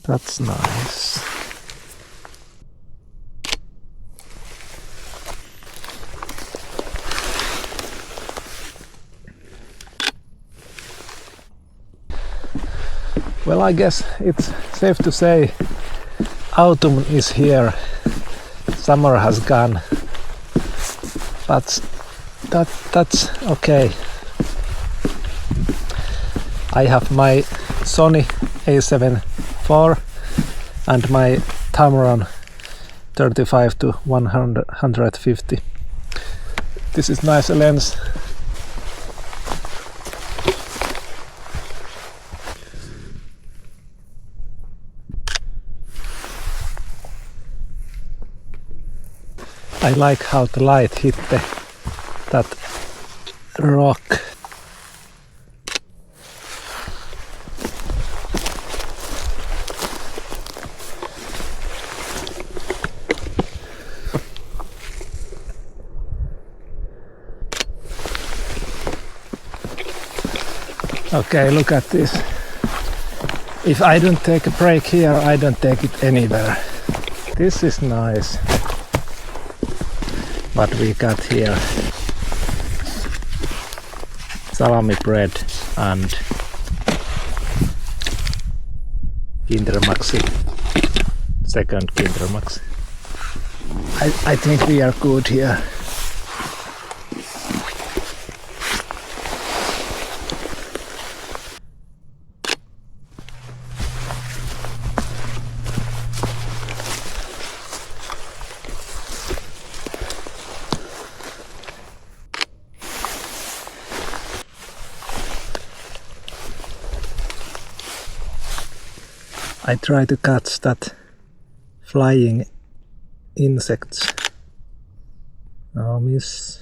That's nice. Well, I guess it's safe to say autumn is here, summer has gone, but that's okay. I have my Sony A7 IV and my Tamron 35-150. This is nice lens. I like how the light hit that rock. Okay, look at this. If I don't take a break here, I don't take it anywhere. This is nice. What we got here: salami bread and Kindermaxi, second Kindermaxi. I think we are good here. I try to catch that flying insects. Oh, miss.